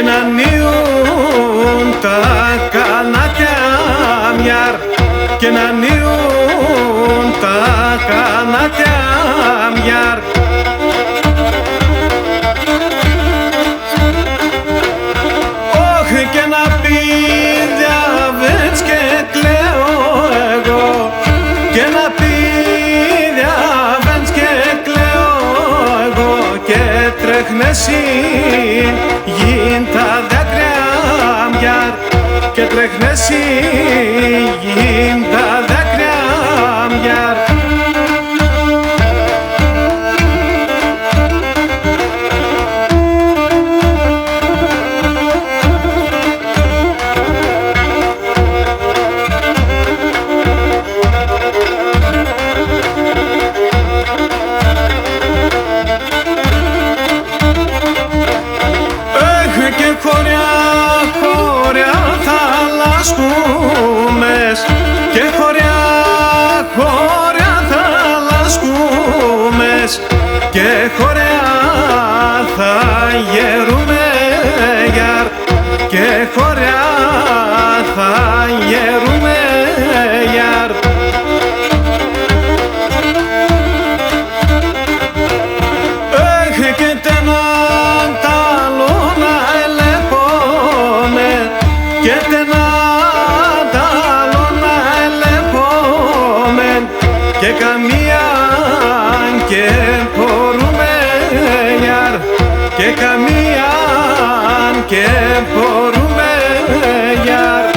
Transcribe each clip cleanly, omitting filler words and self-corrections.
και να ανοίγουν τα κανάτια μιαρ, και να ανοίγουν τα κανάτια μιαρ. Όχι και να πει διαβέτς και κλαίω εγώ, και να πει διαβέτς και κλαίω εγώ, και τρέχνεσαι γίν τα δάκρυα μιαρ, και τρέχνεσαι γίν τα δάκρυα μιαρ. Χωριά θα λασκούμες, και χωριά θα λασκούμες, και χωριά θα γερούμε γιαρ, και χωριά θα γερούμε γιαρ. Και τενάν τα λόνα ελεπόμε, και τενάν τα λόνα ελεπόμε, και καμία και μπορούμε γιαρ, και καμία και μπορούμε γιαρ.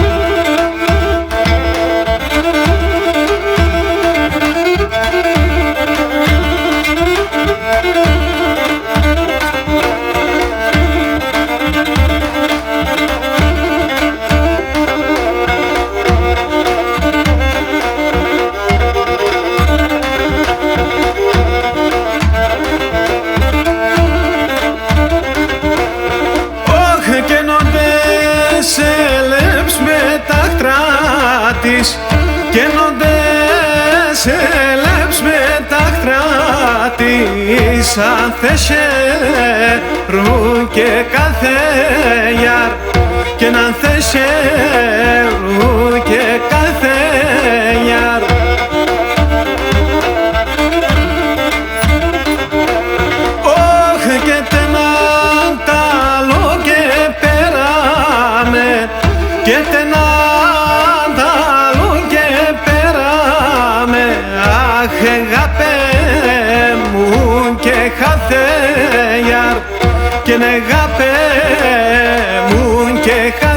Καίνοντες ελέψ με τα χτρά της, αν θέσαι-ρου και κάθε γιαρ, και να θέσαι-ρου και κάθε γιαρ. Όχι και τενάν τα λό και περάμε, και τενάν αγάπε μου και χάθε γιαρ, και αγάπε μου και χάθε.